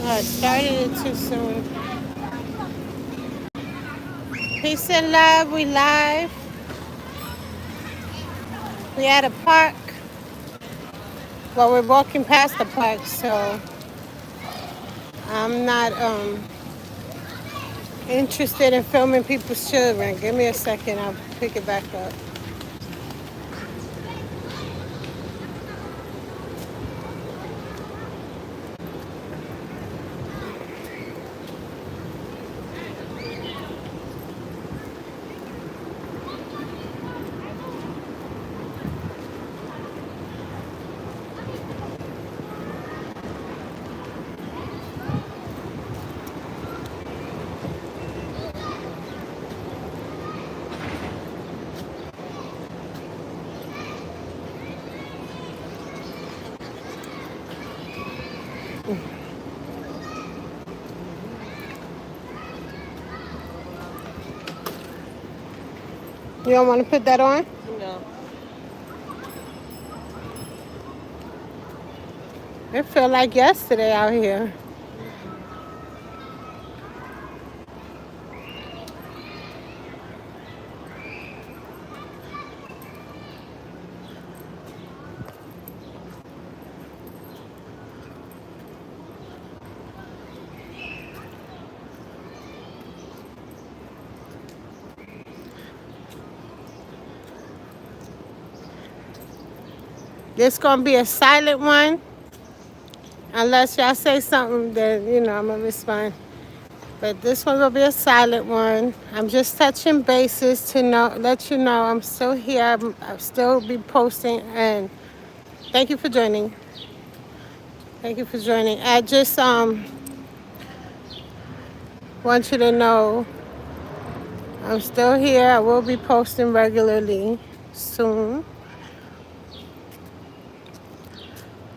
I started it too soon. Peace and love, we live. We at a park. Well, we're walking past the park, so I'm not interested in filming people's children. Give me a second, I'll pick it back up. You don't want to put that on? No. It felt like yesterday out here. This gonna be a silent one. Unless y'all say something, then, I'm going to respond. But this one will be a silent one. I'm just touching bases to let you know I'm still here. I'll still be posting. And thank you for joining. Thank you for joining. I just want you to know I'm still here. I will be posting regularly soon.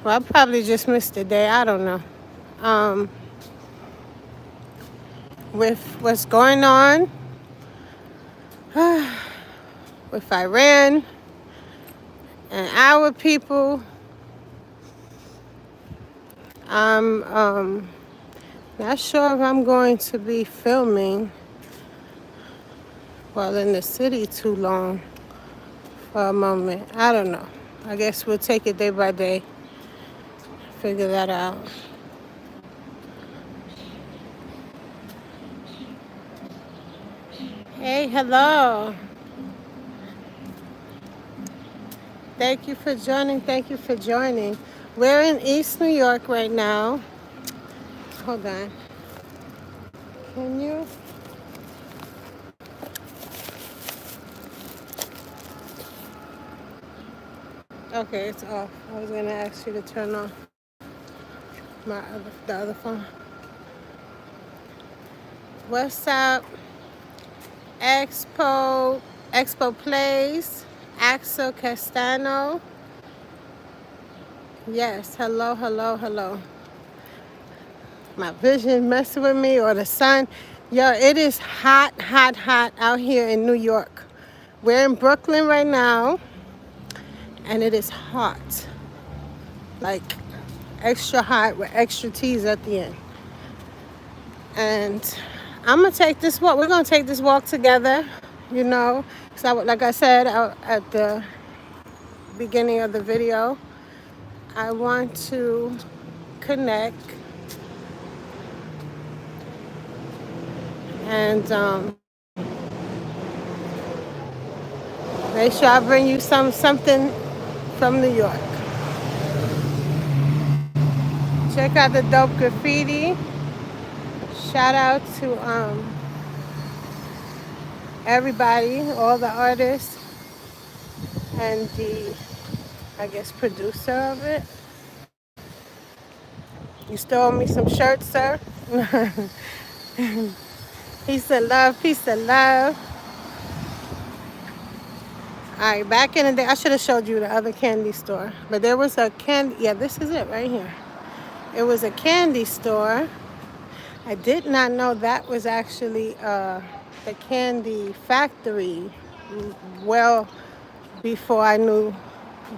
Well, I probably just missed a day. I don't know. With what's going on with Iran and our people, I'm not sure if I'm going to be filming while in the city too long for a moment. I don't know. I guess we'll take it day by day. Figure that out. Hey, hello. Thank you for joining. Thank you for joining. We're in East New York right now. Hold on. Can you? Okay, it's off. I was gonna ask you to turn off the other phone. What's up? Expo Place. Axel Castano. Yes, hello, hello, hello. My vision messing with me or the sun. Yo, it is hot, hot, hot out here in New York. We're in Brooklyn right now, and it is hot. Like extra hot with extra T's at the end. And I'm gonna take this walk. We're gonna take this walk together, because like I said at the beginning of the video, I want to connect and make sure I bring you something from New York. Check out the dope graffiti. Shout out to everybody, all the artists, and the, I guess, producer of it. You stole me some shirts, sir. Peace and love, peace and love. All right, back in the day, I should have showed you the other candy store. But there was a candy, yeah, this is it right here. It was a candy store. I did not know that was actually the candy factory well before I knew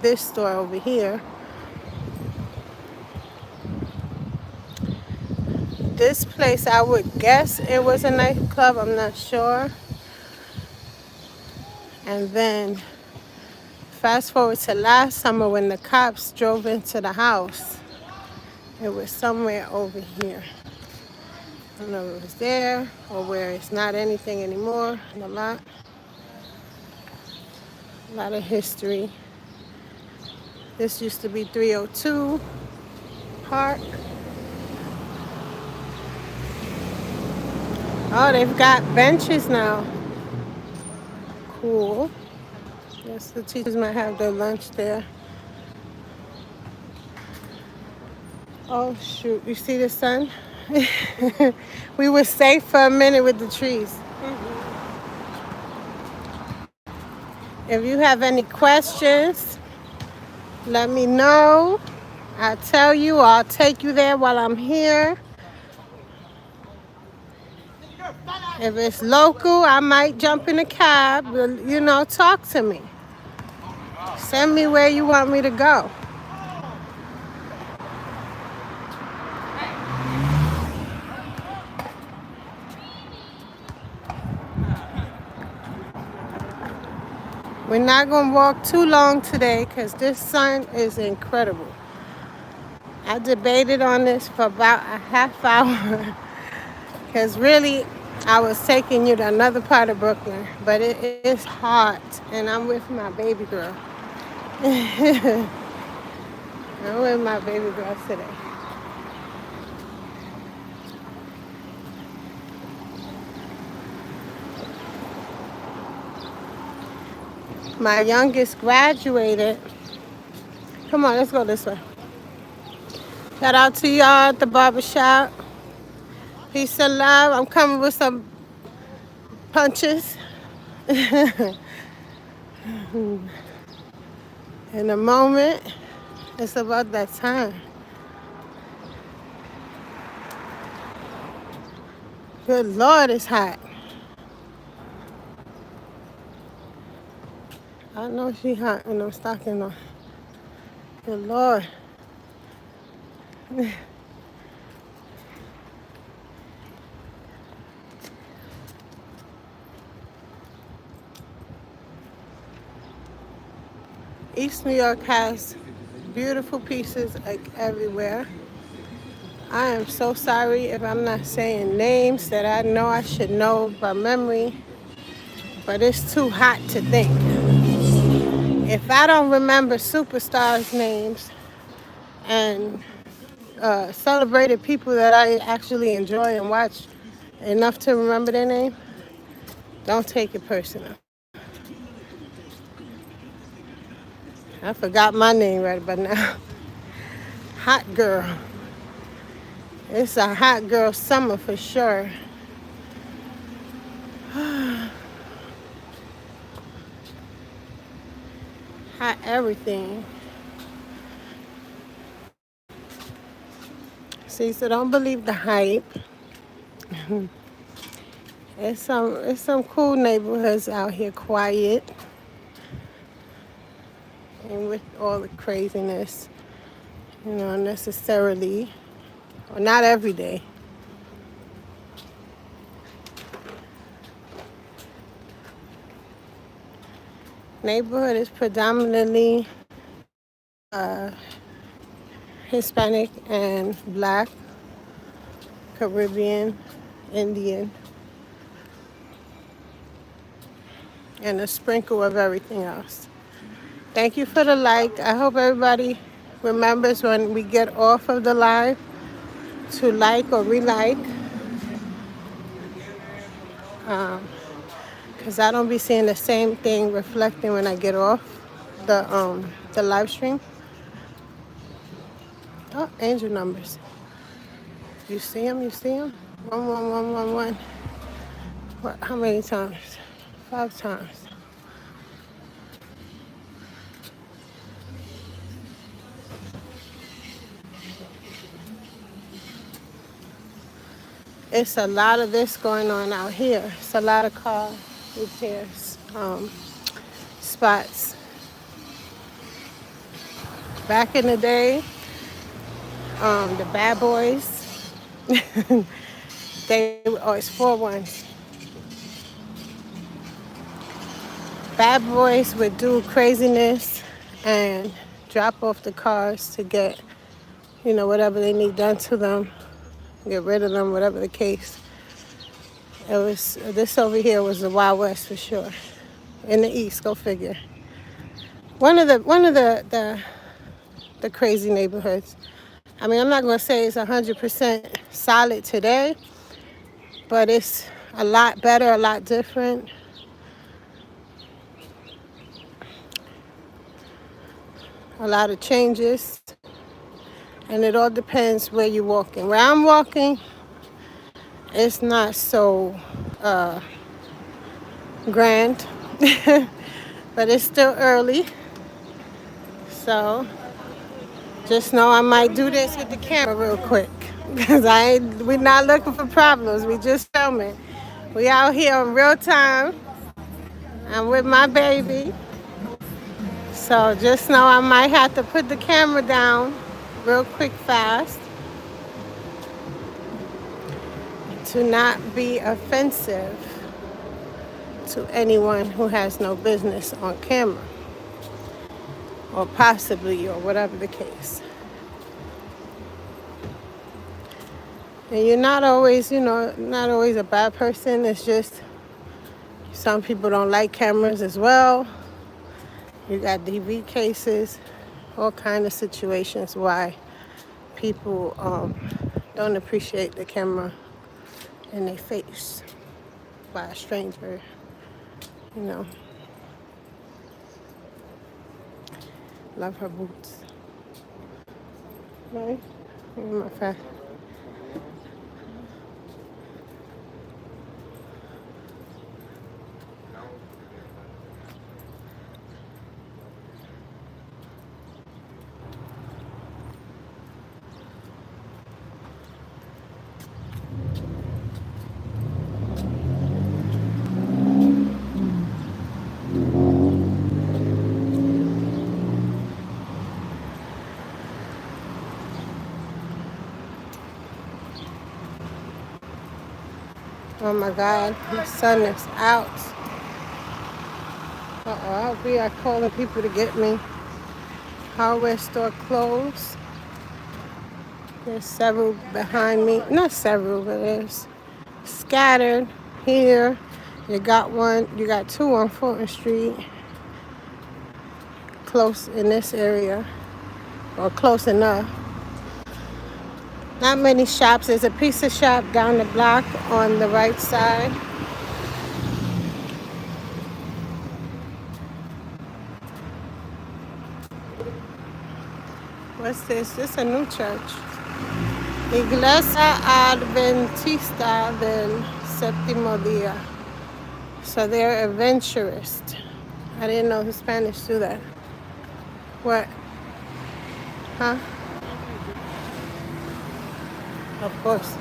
this store over here. This place, I would guess it was a nightclub. I'm not sure. And then fast forward to last summer when the cops drove into the house. It was somewhere over here. I don't know if it was there or where it's not anything anymore. A lot of history. This used to be 302 Park. Oh, they've got benches now. Cool. Yes, the teachers might have their lunch there. Oh, shoot. You see the sun? We were safe for a minute with the trees. If you have any questions, let me know. I'll tell you, or I'll take you there while I'm here. If it's local, I might jump in a cab, talk to me. Send me where you want me to go. We're not going to walk too long today because this sun is incredible. I debated on this for about a half hour because really I was taking you to another part of Brooklyn, but it is hot and I'm with my baby girl. I'm with my baby girl today. My youngest graduated. Come on, let's go this way. Shout out to y'all at the barbershop. Peace and love. I'm coming with some punches. In a moment, it's about that time. Good Lord, it's hot. I know she hot and I'm stocking on. Good Lord. East New York has beautiful pieces like everywhere. I am so sorry if I'm not saying names that I know I should know by memory, but it's too hot to think. If I don't remember superstars' names and celebrated people that I actually enjoy and watch enough to remember their name, don't take it personal. I forgot my name right about now. Hot girl. It's a hot girl summer for sure. Hot everything. See, so don't believe the hype. It's some cool neighborhoods out here, quiet. And with all the craziness, necessarily, or not every day. Neighborhood is predominantly Hispanic and Black, Caribbean, Indian, and a sprinkle of everything else. Thank you for the like. I hope everybody remembers when we get off of the live to like or re-like. Because I don't be seeing the same thing reflecting when I get off the live stream. Oh, angel numbers. You see them? 11111. What? How many times? 5 times. It's a lot of this going on out here. It's a lot of car repairs spots. Back in the day, the bad boys It's 4-1. Bad boys would do craziness and drop off the cars to get, whatever they need done to them, get rid of them, whatever the case. This over here was the Wild West for sure. In the East, go figure. One of the crazy neighborhoods. I mean, I'm not gonna say it's 100% solid today, but it's a lot better, a lot different. A lot of changes, and it all depends where you're walking. Where I'm walking, it's not so grand, but it's still early, so just know I might do this with the camera real quick, because we're not looking for problems. We just filming. We out here in real time. I'm with my baby, so just know I might have to put the camera down real quick, fast, to not be offensive to anyone who has no business on camera, or possibly, or whatever the case. And you're not always, not always a bad person. It's just some people don't like cameras as well. You got DV cases, all kind of situations why people don't appreciate the camera in their face by a stranger, Love her boots. Right? My fat. Oh my God, the sun is out. I'll be out calling people to get me. Hardware store closed. There's several behind me. Not several, but there's scattered here. You got two on Fulton Street. Close in this area, or close enough. Not many shops. There's a pizza shop down the block on the right side. What's this? This is a new church. Iglesia Adventista del Séptimo Día. So they're adventurists. I didn't know Hispanics do that. What? Huh? Of course.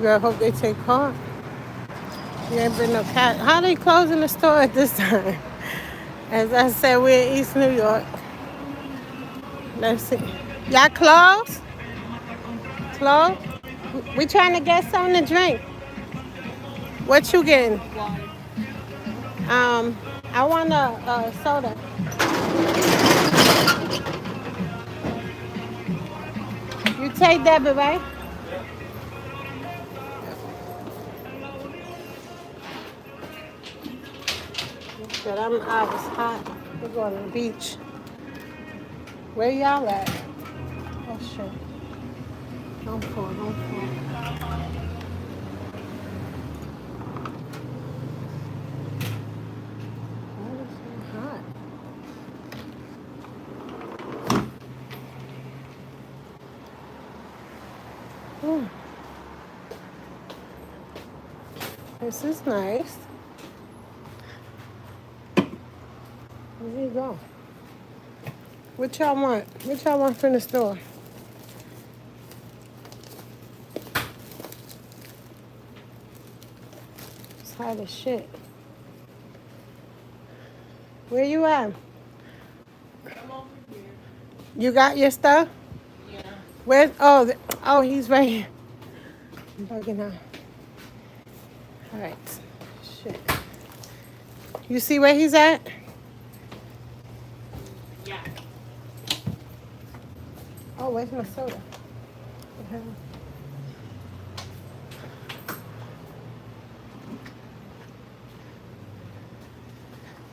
Girl, hope they take heart. You ain't been no cat. How they closing the store at this time? As I said, we're in East New York. Let's see. Y'all closed? Closed? We trying to get something to drink. What you getting? I want a soda. You take debit, right? Good, I was hot. We're going to the beach. Where y'all at? Oh shit. Don't fall. Why is it hot? This is nice. There you go. What y'all want? What y'all want from the store? It's hot as shit. Where you at? You got your stuff? Where? Oh, oh, he's right here. I'm bugging out. All right. Shit. You see where he's at? Yeah. Oh, where's my soda?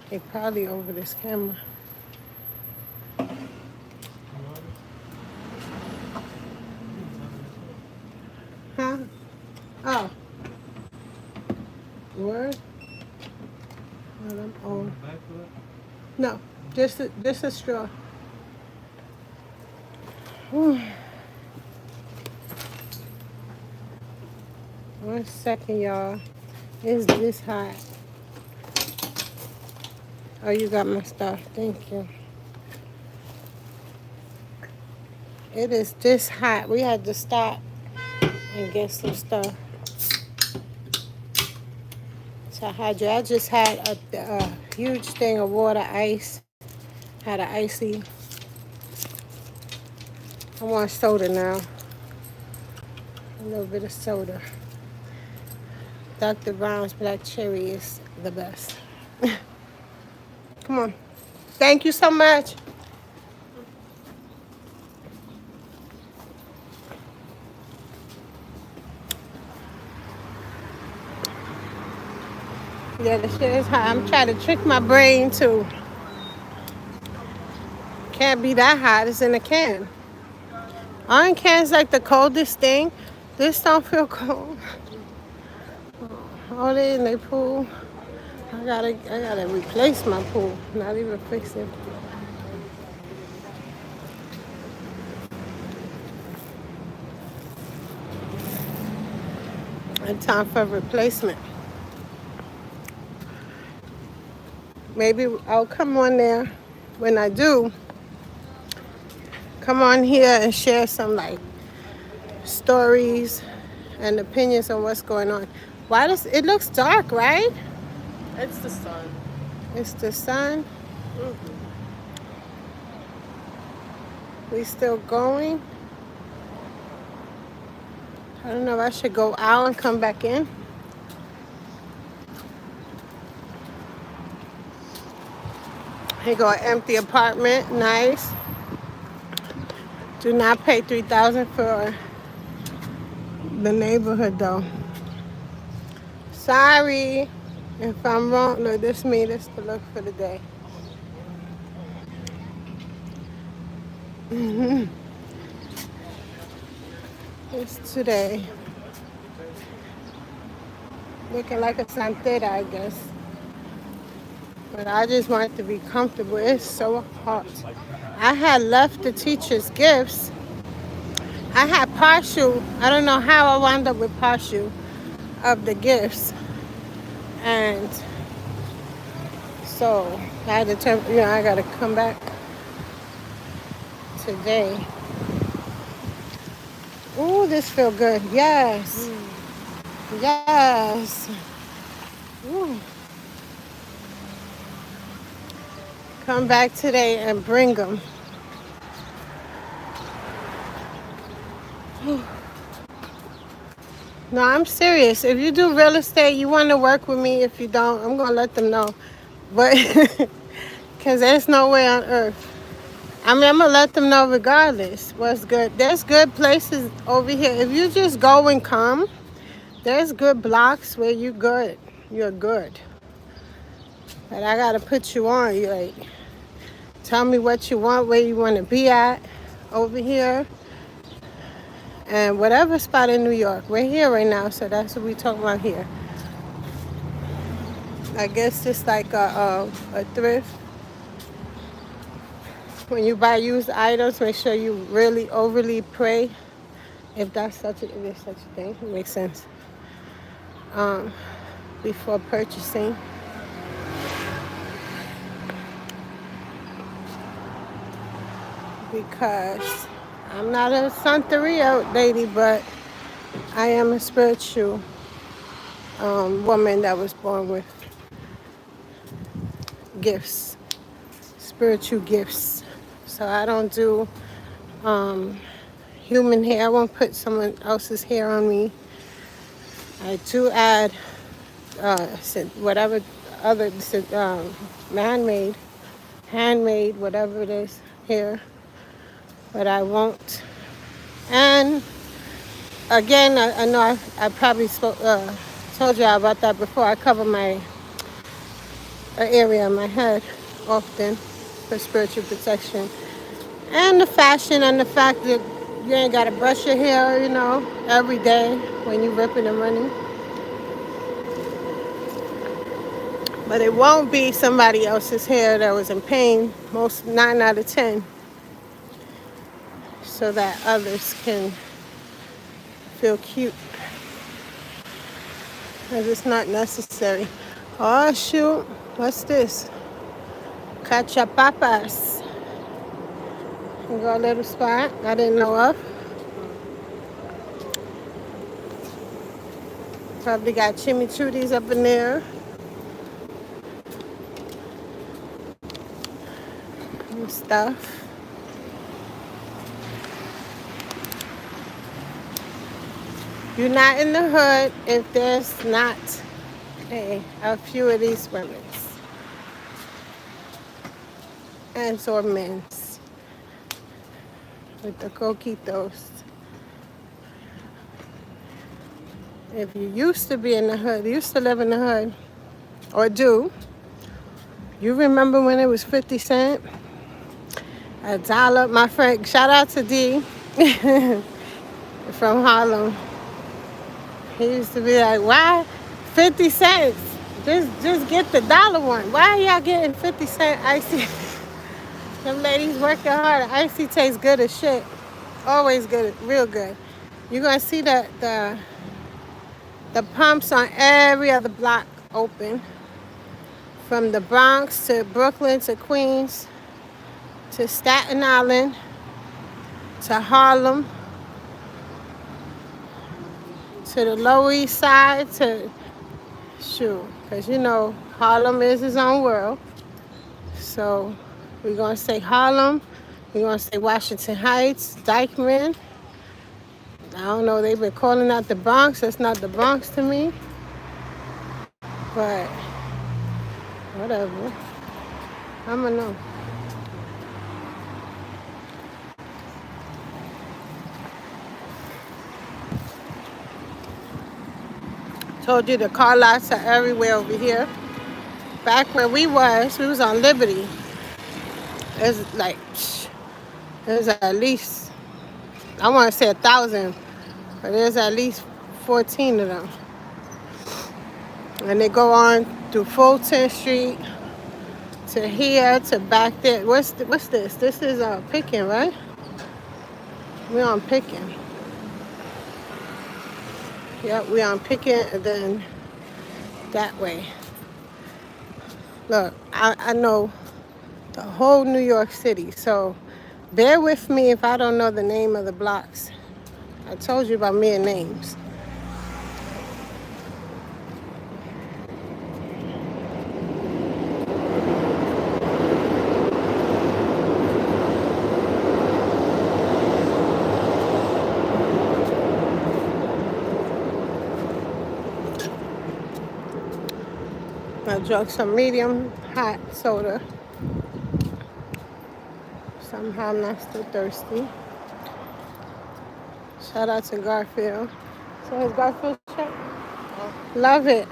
He probably over this camera. Huh? Oh. Word? Well, I'm on. No, just a straw. Whew. 1 second, y'all. It's this hot. Oh, you got my stuff. Thank you. It is this hot. We had to stop and get some stuff. So I just had a huge thing of water ice. Had an icy. I want soda now. A little bit of soda. Dr. Brown's black cherry is the best. Come on. Thank you so much. Yeah, the shit is hot. I'm trying to trick my brain to. Can't be that hot. It's in a can. Aren't cans like the coldest thing? This don't feel cold. Oh, they in their pool. I gotta replace my pool. Not even fix it. It's time for a replacement. Maybe I'll come on there. When I do, come on here and share some like stories and opinions on what's going on. Why does it looks dark, right? It's the sun. It's the sun. Mm-hmm. We still going. I don't know if I should go out and come back in. Here go an empty apartment. Nice. Do not pay $3,000 for the neighborhood though. Sorry if I'm wrong. Look, this me. This the look for the day. It's today. Looking like a santera, I guess. But I just want to be comfortable. It's so hot. I had left the teachers' gifts. I had partial. I don't know how I wound up with partial of the gifts. And so I had to I got to come back today. Ooh, this feel good. Yes. Yes. Ooh. Come back today and bring them. No, I'm serious. If you do real estate, you want to work with me. If you don't, I'm going to let them know. But, because there's no way on earth. I mean, I'm going to let them know regardless what's good. There's good places over here. If you just go and come, there's good blocks where you're good. You're good. But I got to put you on. You like, tell me what you want, where you want to be at over here. And whatever spot in New York. We're here right now, so that's what we talking about here. I guess it's like a thrift. When you buy used items, make sure you really overly pray. If there's such a thing, it makes sense. Before purchasing. Because I'm not a Santeria lady, but I am a spiritual woman that was born with gifts, spiritual gifts. So I don't do human hair. I won't put someone else's hair on me. I do add whatever other man-made, handmade, whatever it is here, but I won't. And again, I know I probably told you about that before. I cover my area of my head often for spiritual protection. And the fashion and the fact that you ain't got to brush your hair, every day when you ripping the money. But it won't be somebody else's hair that was in pain, most 9 out of 10, so that others can feel cute. Because it's not necessary. Oh, shoot. What's this? Cachapapas. You got a little spot I didn't know of. Probably got chimichurris up in there. And stuff. You're not in the hood if there's not a few of these women's and or men's with the coquitos. If you used to be in the hood, used to live in the hood, or do, you remember when it was 50 cents? $1, my friend, shout out to D from Harlem. He used to be like, why 50 cents? Just get the dollar one. Why are y'all getting 50 cent icy? Them ladies working hard. Icy tastes good as shit. Always good, real good. You're gonna see the pumps on every other block open. From the Bronx to Brooklyn to Queens to Staten Island to Harlem to the Lower East Side to because Harlem is his own world. So we're gonna say Harlem, we're gonna say Washington Heights, Dykeman. I don't know, they've been calling out the Bronx. That's not the Bronx to me. But whatever. I'ma know. Told you the car lots are everywhere over here. Back where we was on Liberty. There's there's at least, I want to say 1,000, but there's at least 14 of them. And they go on through Fulton Street to here to back there. What's this? This is Picking, right? We're on Picking. Yep, we're on Picking and then that way. Look, I know the whole New York City, so bear with me if I don't know the name of the blocks. I told you about me and names. I drank some medium hot soda. Somehow I'm not still thirsty. Shout out to Garfield. So has Garfield check? Love it.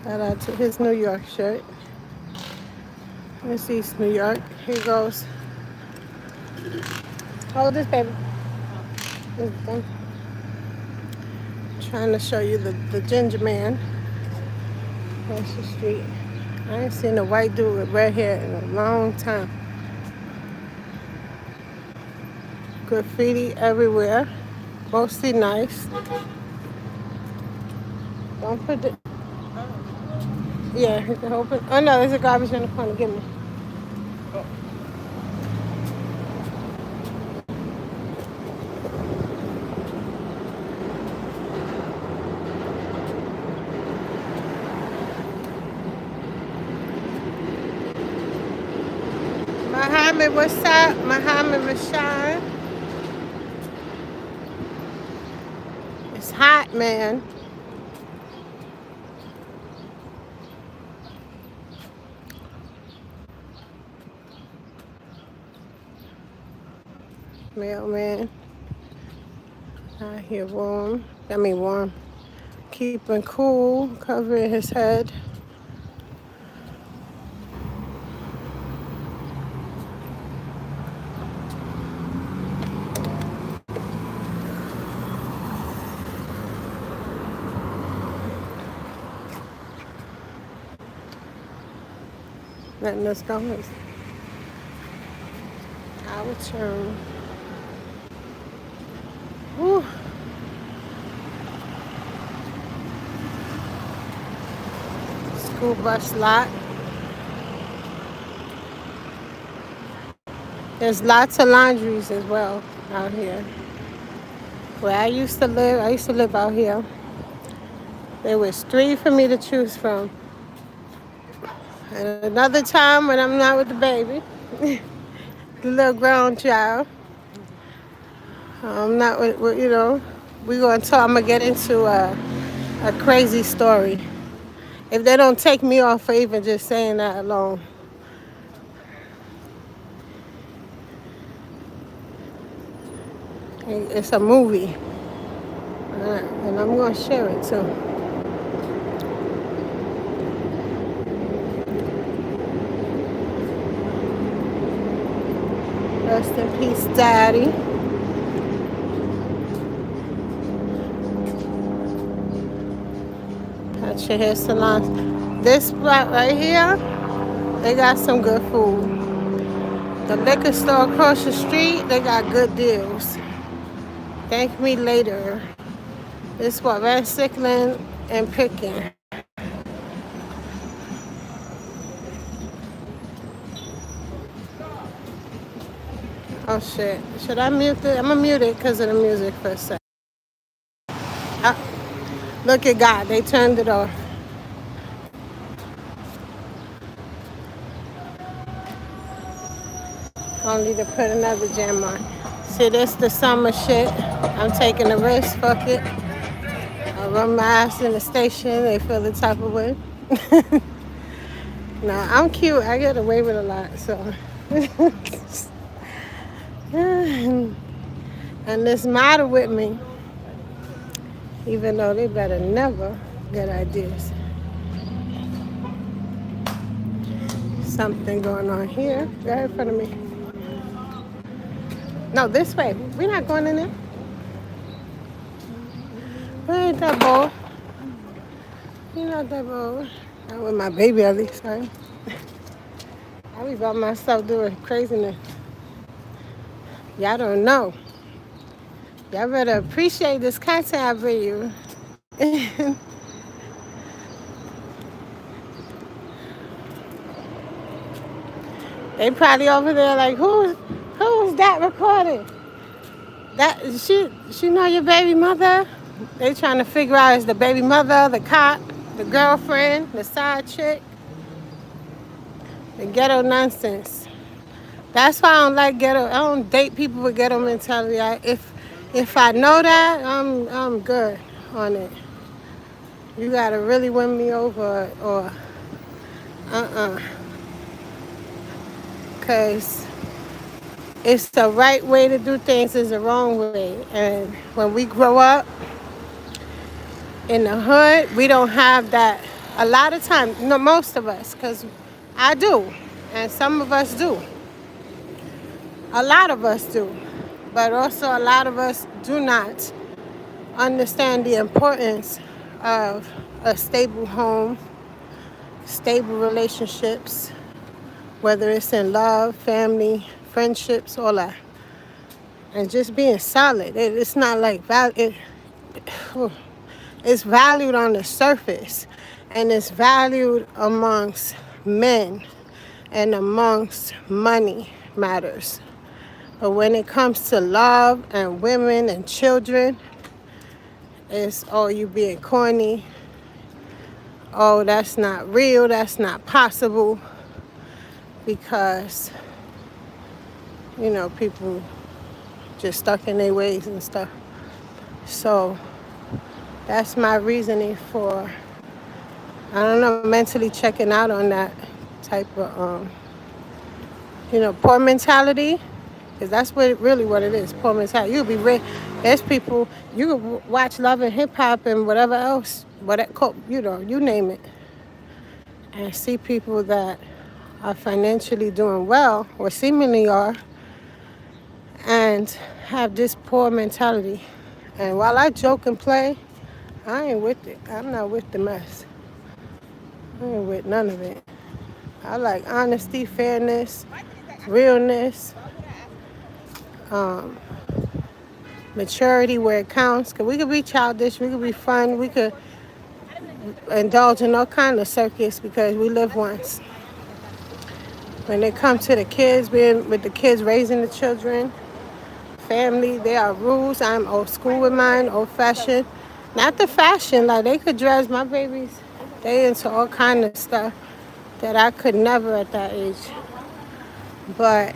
Shout out to his New York shirt. This East New York. Here goes. Hold this, baby. Trying to show you the ginger man across the street. I ain't seen a white dude with red hair in a long time. Graffiti everywhere, mostly nice. Don't put the, yeah, hit the open. Oh no, there's a garbage in the corner, give me. Muhammad, what's up? Muhammad Rashad. It's hot, man. Mailman out here warm. I mean warm. Keeping cool, covering his head. Letting us go. It's our turn. Whew. School bus lot. There's lots of laundries as well out here. Where I used to live out here. There was 3 for me to choose from. And another time when I'm not with the baby, the little grown child, I'm not with we're going to talk. I'm going to get into a crazy story. If they don't take me off for even just saying that alone. It's a movie. And I'm going to share it too. Rest in peace, Daddy. At your hair salon. This spot right here, they got some good food. The liquor store across the street, they got good deals. Thank me later. This is what Van Sickland and Picking. Oh shit. Should I mute it? I'm gonna mute it because of the music for a sec. Look at God, they turned it off. Only to put another jam on. See, this the summer shit. I'm taking a risk, fuck it. I run my ass in the station, they feel the type of way. No, I'm cute, I get away with a lot, so. And this matter with me, even though they better never get ideas. Something going on here. Go ahead in front of me. No, this way. We're not going in there. Where ain't that ball? You're not that ball. Not with my baby at least, right? I be by myself doing craziness. Y'all don't know. Y'all better appreciate this content I bring you. They probably over there like, who was that recording? That she know your baby mother? They trying to figure out is the baby mother, the cop, the girlfriend, the side chick. The ghetto nonsense. That's why I don't like ghetto. I don't date people with ghetto mentality. If I know that, I'm good on it. You gotta really win me over or cause it's the right way to do things is the wrong way. And when we grow up in the hood, we don't have that. A lot of times, no, most of us, cause I do, and some of us do. A lot of us do, but also a lot of us do not understand the importance of a stable home, stable relationships, whether it's in love, family, friendships, all that. And just being solid. It's not like it's valued on the surface, and it's valued amongst men and amongst money matters. But when it comes to love and women and children, it's, oh, you being corny. Oh, that's not real. That's not possible. Because people just stuck in their ways and stuff. So that's my reasoning for, I don't know, mentally checking out on that type of, poor mentality. Because that's what it is, poor mentality. You'll be there's people, you can watch Love and Hip Hop and whatever else, you name it, and see people that are financially doing well, or seemingly are, and have this poor mentality. And while I joke and play, I ain't with it. I'm not with the mess. I ain't with none of it. I like honesty, fairness, realness, um, maturity where it counts. Because we could be childish, we could be fun, we could indulge in all kind of circus because we live once. When it comes to the kids, being with the kids, raising the children, family, there are rules. I'm old school with mine, old fashioned. Not the fashion, like they could dress my babies. They into all kind of stuff that I could never at that age. But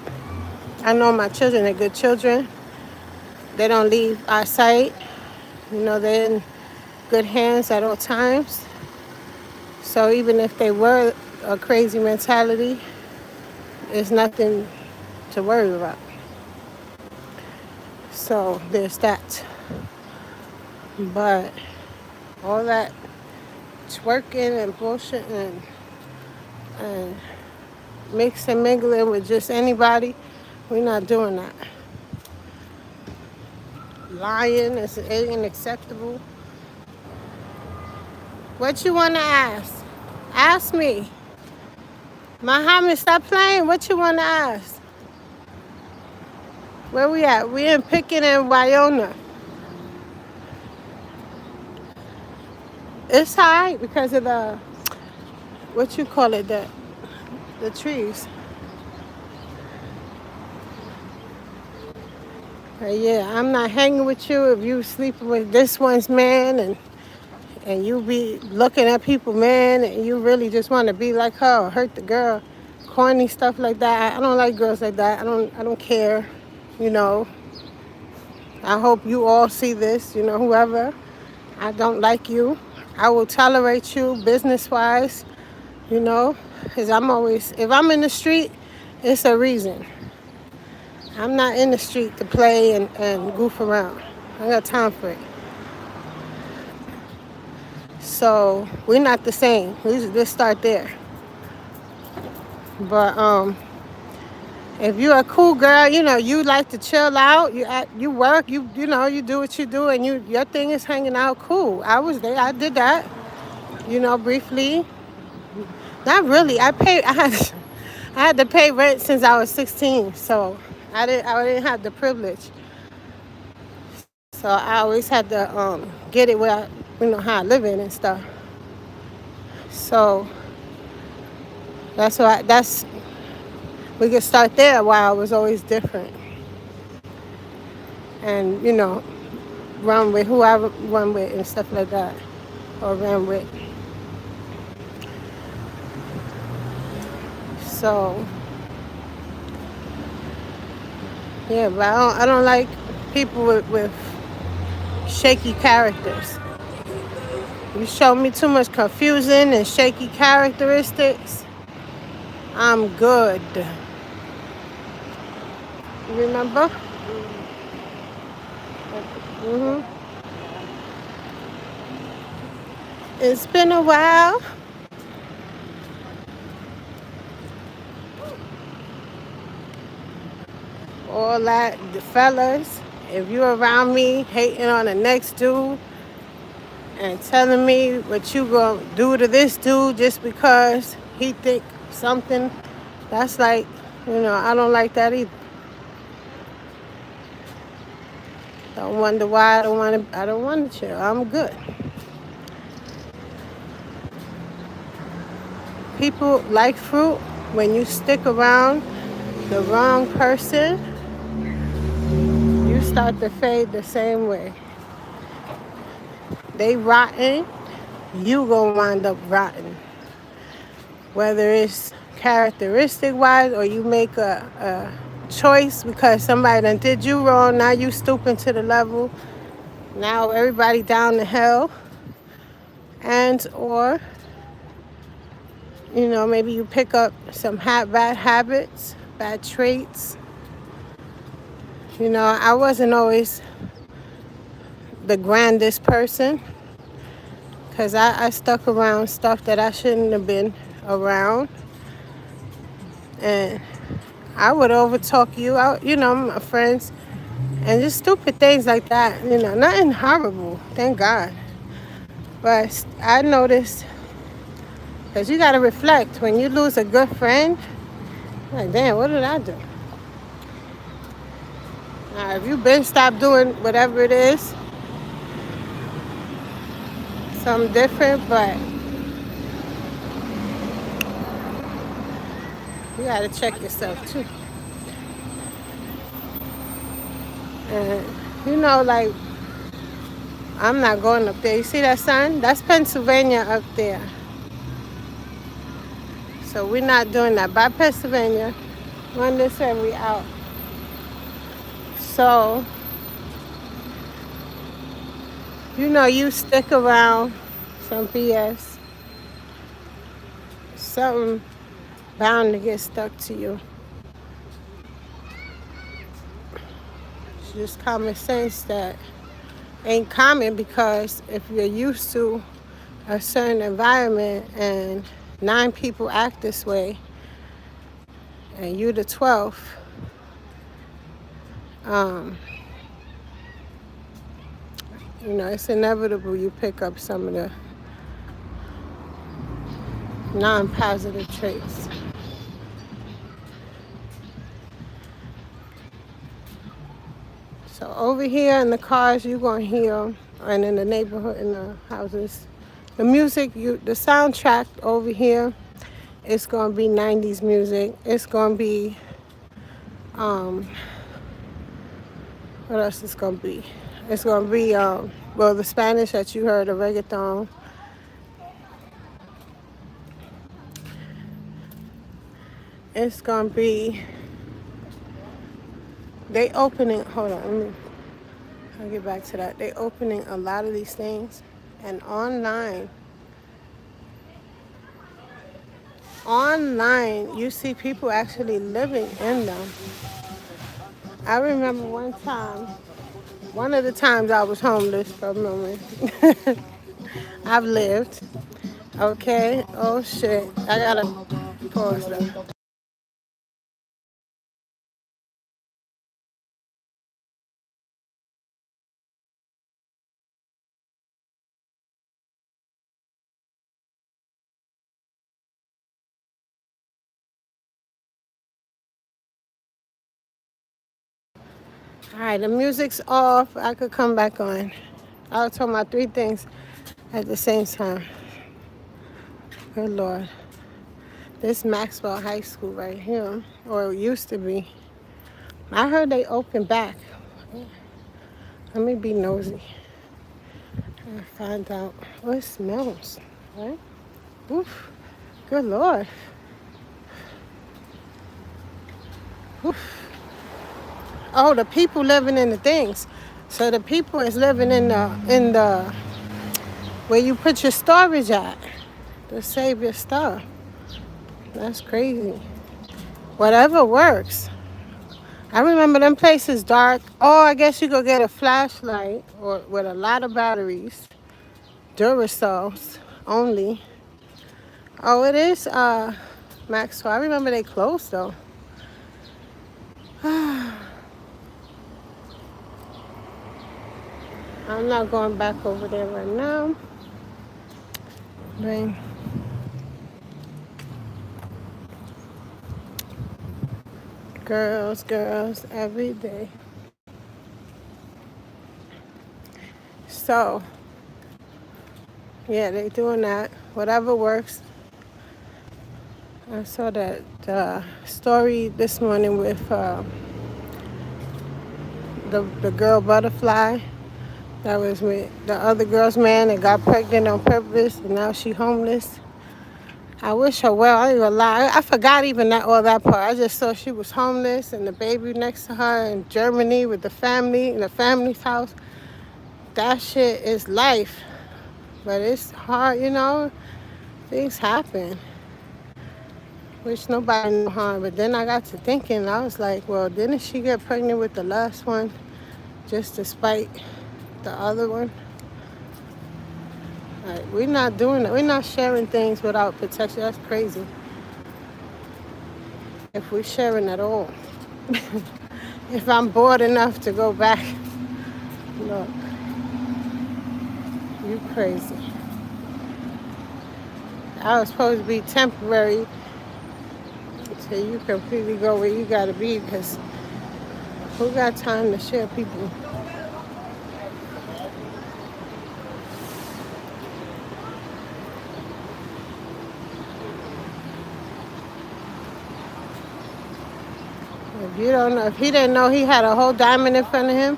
I know my children are good children. They don't leave our sight. They're in good hands at all times. So even if they were a crazy mentality, it's nothing to worry about. So there's that. But all that twerking and bullshit and mix and mingling with just anybody, we're not doing that. Lying is unacceptable. What you want to ask? Ask me. Muhammad, stop playing. What you want to ask? Where we at? We in Pickett and Wyona. It's high because of the, what you call it, the trees. But yeah, I'm not hanging with you if you sleeping with this one's man and you be looking at people, man, and you really just want to be like her or hurt the girl. Corny stuff like that. I don't like girls like that. I don't care. I hope you all see this, whoever. I don't like you. I will tolerate you business-wise, because if I'm in the street, it's a reason. I'm not in the street to play and goof around. I ain't got time for it. So we're not the same. Let's start there. But if you're a cool girl, you like to chill out. You work. You do what you do, and your thing is hanging out. Cool. I was there. I did that. Briefly. Not really. I had to pay rent since I was 16, so I didn't have the privilege. So I always had to get it where how I live in and stuff. So we could start there. Why I was always different, and run with who I run with and stuff like that, or ran with. So yeah, but I don't like people with shaky characters. You show me too much confusion and shaky characteristics, I'm good. Remember? Mm-hmm. It's been a while. All that, the fellas, if you around me hating on the next dude and telling me what you gonna do to this dude just because he think something, that's like, I don't like that either. Don't wonder why I don't want to chill. I'm good. People like fruit. When you stick around the wrong person, you start to fade the same way. They rotten, you gonna wind up rotten. Whether it's characteristic wise or you make a choice because somebody done did you wrong. Now you stooping to the level. Now everybody down the hill. And or, maybe you pick up some bad habits, bad traits. I wasn't always the grandest person because I stuck around stuff that I shouldn't have been around. And I would overtalk you out, my friends, and just stupid things like that. Nothing horrible, thank God. But I noticed, because you got to reflect, when you lose a good friend, like, damn, what did I do? Now, if you've been stopped doing whatever it is, something different, but you got to check yourself too. And, like, I'm not going up there. You see that sign? That's Pennsylvania up there. So we're not doing that. By Pennsylvania, run this way, we out. So, you stick around some BS. Something bound to get stuck to you. It's just common sense that ain't common, because if you're used to a certain environment and 9 people act this way and you the 12th, it's inevitable you pick up some of the non-positive traits. So over here in the cars, you're going to hear, and in the neighborhood, in the houses, the music, the soundtrack over here, it's going to be 90s music. It's going to be, what else is going to be? It's going to be, the Spanish that you heard, the reggaeton. It's going to be, hold on, I'll get back to that. They opening a lot of these things, and online, you see people actually living in them. I remember one of the times I was homeless for a moment. I've lived. Okay. Oh shit. I gotta pause though. All right, the music's off. I could come back on. I was talking about 3 things at the same time. Good Lord. This Maxwell High School right here, or it used to be. I heard they opened back. Let me be nosy and find out what it smells. Right? Oof. Good Lord. Oof. Oh, the people living in the things. So the people is living in the where you put your storage at to save your stuff. That's crazy. Whatever works. I remember them places dark. Oh, I guess you go get a flashlight or with a lot of batteries. Duracells only. Oh, it is Maxwell. I remember they closed though. I'm not going back over there right now. But girls every day. So, yeah, they doing that. Whatever works. I saw that story this morning with the girl Butterfly. That was with the other girl's man that got pregnant on purpose, and now she homeless. I wish her well. I ain't gonna lie. I forgot even all that part. I just saw she was homeless and the baby next to her in Germany with the family in the family's house. That shit is life. But it's hard, you know. Things happen. Wish nobody no harm. But then I got to thinking. I was like, well, didn't she get pregnant with the last one just to spite the other one? Like, we're not doing it. We're not sharing things without protection. That's crazy. If we're sharing at all. If I'm bored enough to go back, look, you crazy. I was supposed to be temporary until you completely go where you gotta be, because who got time to share people? If you don't know, if he didn't know he had a whole diamond in front of him,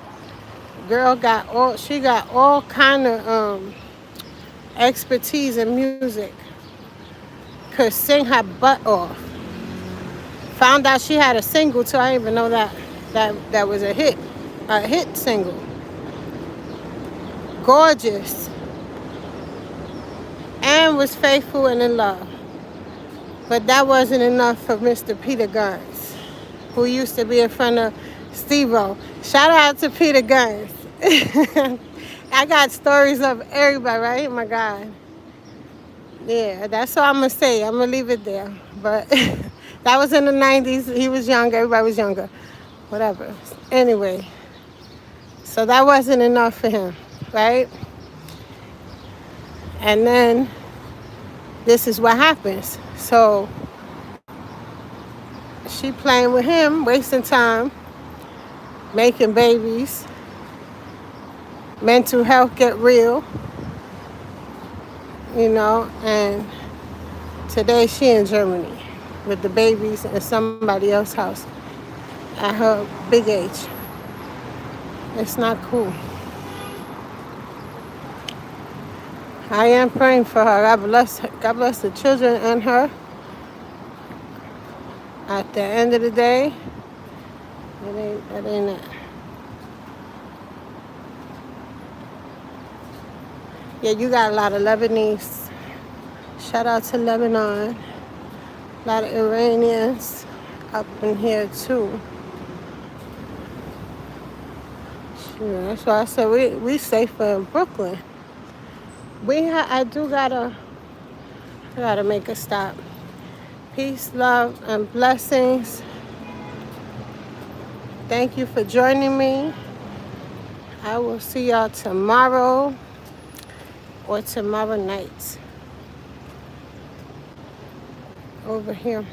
girl she got all kind of expertise in music. Could sing her butt off. Found out she had a single too. I didn't even know that was a hit single. Gorgeous, and was faithful and in love. But that wasn't enough for Mr. Peter Guns, who used to be in front of Steve-O. Shout out to Peter Guns. I got stories of everybody, right? Oh my God. Yeah, that's all I'm going to say. I'm going to leave it there. But that was in the 90s. He was younger. Everybody was younger. Whatever. Anyway, so that wasn't enough for him, right? And then this is what happens. So she playing with him, wasting time, making babies. Mental health get real, you know, and today she in Germany with the babies in somebody else's house at her big age. It's not cool. I am praying for her. God bless the children and her. At the end of the day, that ain't it. Yeah, you got a lot of Lebanese. Shout out to Lebanon. A lot of Iranians up in here too. Sure, that's why I said we safer in Brooklyn. I gotta make a stop. Peace, love, and blessings. Thank you for joining me. I will see y'all tomorrow or tomorrow night over here.